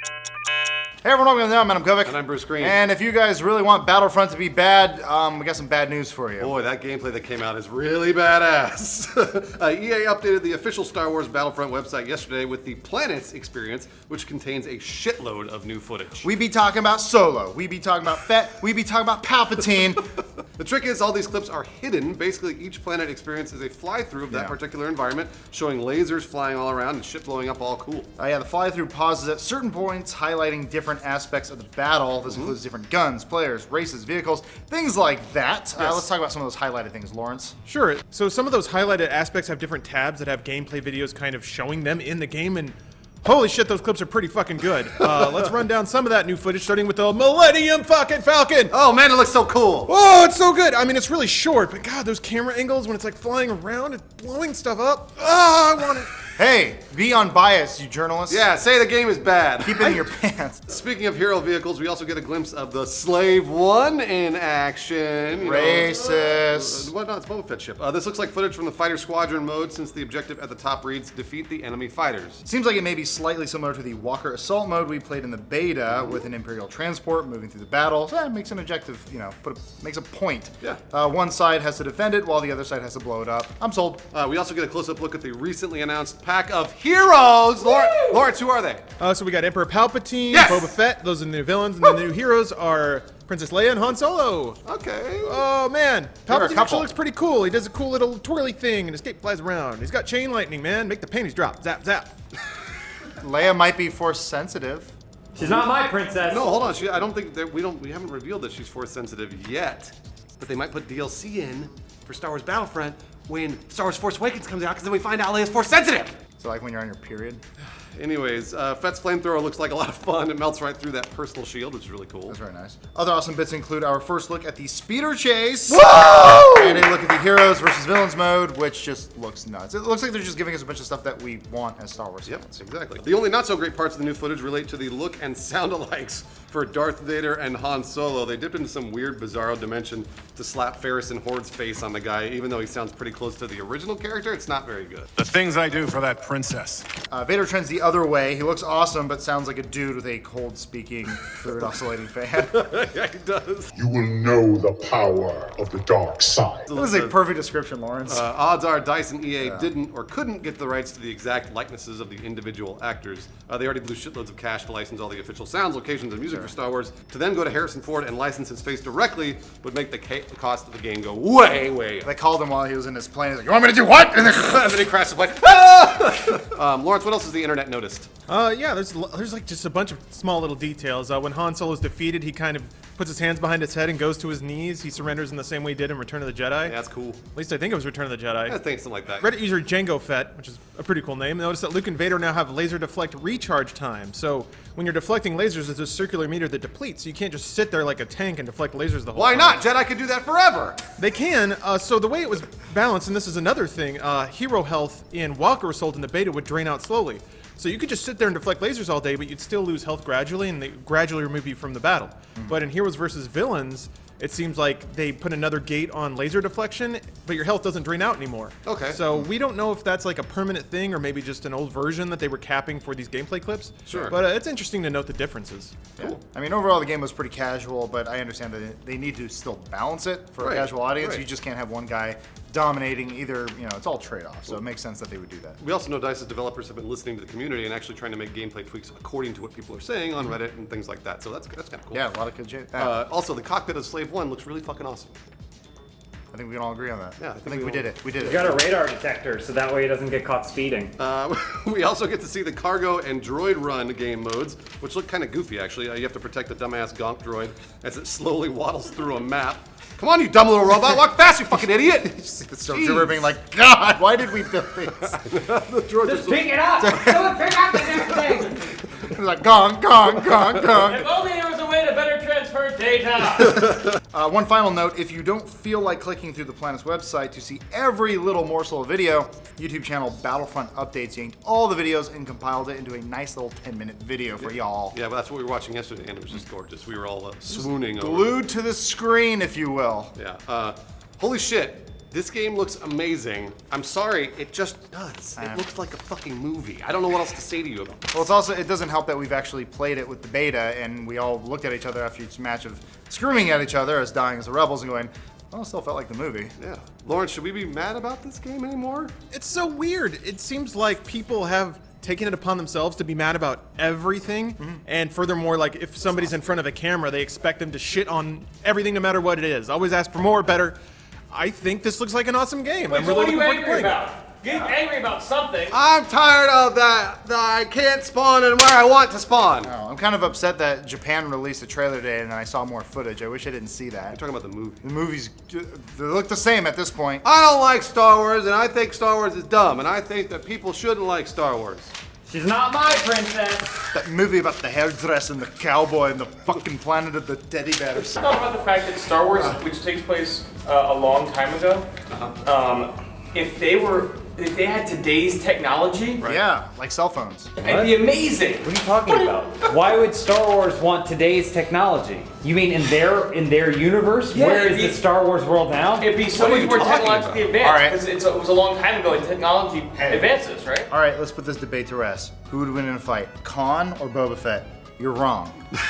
Hey everyone, welcome to the I'm Kovic. And I'm Bruce Greene. And if you guys really want Battlefront to be bad, we got some bad news for you. Boy, that gameplay that came out is really badass. EA updated the official Star Wars Battlefront website yesterday with the Planets experience, which contains a shitload of new footage. We be talking about Solo, we be talking about Fett, we be talking about Palpatine. The trick is all these clips are hidden. Basically, each planet experience is a fly-through of that particular environment, showing lasers flying all around and shit blowing up all cool. The fly-through pauses at certain points, highlighting different aspects of the battle. This includes different guns, players, races, vehicles, things like that. Let's talk about some of those highlighted things, Lawrence. Sure. So some of those highlighted aspects have different tabs that have gameplay videos kind of showing them in the game, and holy shit, those clips are pretty fucking good. Let's run down some of that new footage, starting with the Millennium fucking Falcon. Oh man, it looks so cool. Oh, it's so good. I mean, it's really short, but God, those camera angles when it's like flying around and blowing stuff up. Oh, I want it. Hey, be unbiased, you journalists. Yeah, say the game is bad. Keep it in your pants. Speaking of hero vehicles, we also get a glimpse of the Slave One in action. Racist. What not? It's Boba Fett ship. This looks like footage from the Fighter Squadron mode, since the objective at the top reads, defeat the enemy fighters. Seems like it may be slightly similar to the Walker Assault mode we played in the beta, with an Imperial transport moving through the battle. So that makes an objective, makes a point. Yeah. One side has to defend it, while the other side has to blow it up. I'm sold. We also get a close-up look at the recently announced pack of heroes. Lawrence, who are they? So we got Emperor Palpatine, Yes! Boba Fett. Those are the new villains, and the new heroes are Princess Leia and Han Solo. Okay. Oh man, There are a Palpatine couple. actually looks pretty cool. He does a cool little twirly thing, and his cape flies around. He's got chain lightning, man. Make the panties drop. Zap, zap. Leia might be force sensitive. She's not my princess. No, hold on. I don't think that we haven't revealed that she's force sensitive yet. But they might put DLC in for Star Wars Battlefront when Star Wars Force Awakens comes out, because then we find out Leia's force sensitive. So like when you're on your period. Anyways, Fett's flamethrower looks like a lot of fun. It melts right through that personal shield, which is really cool. That's very nice. Other awesome bits include our first look at the speeder chase. Whoa! And a look at the heroes versus villains mode, which just looks nuts. It looks like they're just giving us a bunch of stuff that we want as Star Wars Yep, fans. exactly. The only not so great parts of the new footage relate to the look and sound alikes for Darth Vader and Han Solo. They dipped into some weird, bizarro dimension to slap Harrison Ford's face on the guy. Even though he sounds pretty close to the original character, it's not very good. The things I do for that princess. Vader trends the other way. He looks awesome, but sounds like a dude with a cold-speaking, fluid oscillating fan. Yeah, he does. You will know the power of the dark side. That was a perfect description, Lawrence. Odds are DICE and EA didn't or couldn't get the rights to the exact likenesses of the individual actors. They already blew shitloads of cash to license all the official sounds, locations, and music for Star Wars. To then go to Harrison Ford and license his face directly would make the cost of the game go way, way up. They called him while he was in his plane. He's like, "You want me to do what?" And And then he crashed the plane. Ah! Lawrence, what else has the internet noticed? Yeah, there's like just a bunch of small little details. When Han Solo's defeated, he kind of puts his hands behind his head and goes to his knees. He surrenders in the same way he did in Return of the Jedi. Yeah, that's cool. At least I think it was Return of the Jedi. I think something like that. Reddit user Django Fett, which is a pretty cool name, noticed that Luke and Vader now have laser deflect recharge time. So when you're deflecting lasers, there's a circular meter that depletes. So you can't just sit there like a tank and deflect lasers the whole Why time. not? Jedi could do that forever. They can. So the way it was balanced, and this is another thing, hero health in Walker Assault in the beta would drain out slowly. So you could just sit there and deflect lasers all day, but you'd still lose health gradually, and they gradually remove you from the battle. But in Heroes versus Villains, it seems like they put another gate on laser deflection, but your health doesn't drain out anymore. Okay. So we don't know if that's like a permanent thing or maybe just an old version that they were capping for these gameplay clips. Sure. But it's interesting to note the differences. Cool. I mean, overall, the game was pretty casual, but I understand that they need to still balance it for a casual audience. Right. You just can't have one guy dominating either. It's all trade-off, so it makes sense that they would do that. We also know DICE's developers have been listening to the community and actually trying to make gameplay tweaks according to what people are saying on Reddit and things like that. So that's kind of cool. Yeah, a lot of good shit. Also, the cockpit of Slave One looks really fucking awesome. I think we can all agree on that. Yeah, I think we did it. We did You it. got a radar detector, so that way he doesn't get caught speeding. We also get to see the cargo and droid run game modes, which look kind of goofy actually. You have to protect the dumbass gonk droid as it slowly waddles through a map. Come on, you dumb little robot, walk fast, you fucking idiot! You see the stormtrooper being like, "God, why did we build this?" The droids Just pick it up! Don't pick up the damn thing! They're like, "Gong, gong, gong, gong." If only there was a way to better transfer data! One final note, if you don't feel like clicking through the Planet's website to see every little morsel of video, YouTube channel Battlefront Updates yanked all the videos and compiled it into a nice little 10-minute video for y'all. Yeah, but that's what we were watching yesterday, and it was just gorgeous. We were all swooning over it. Glued to the screen, if you will. Yeah. Holy shit. This game looks amazing. I'm sorry, it just does. It looks like a fucking movie. I don't know what else to say to you about this. Well, it's also, it doesn't help that we've actually played it with the beta, and we all looked at each other after each match of screaming at each other as dying as the rebels and going, well, it still felt like the movie. Yeah. Lawrence, should we be mad about this game anymore? It's so weird. It seems like people have taken it upon themselves to be mad about everything, and furthermore, like if somebody's in front of a camera, they expect them to shit on everything no matter what it is. Always ask for more, better. I think this looks like an awesome game. Wait, I'm so really what are you looking forward to angry playing it. about? Get angry about something. I'm tired of that I can't spawn in where I want to spawn. You're I'm kind of upset that Japan released a trailer today and I saw more footage. I wish I didn't see that. talking about the movie. The movies, they look the same at this point. I don't like Star Wars, and I think Star Wars is dumb, and I think that people shouldn't like Star Wars. She's not my princess. That movie about the hairdress and the cowboy and the fucking planet of the teddy bears. Talk about the fact that Star Wars, which takes place a long time ago, if they had today's technology, Yeah, like cell phones. it'd be amazing. What are you talking about? Why would Star Wars want today's technology? You mean in their universe? Yeah, Where is it'd be- the Star Wars world now? It'd be so What are much you more talking technologically about? advanced All right. because it was a long time ago and technology advances, right? All right, let's put this debate to rest. Who would win in a fight, Khan or Boba Fett? You're wrong.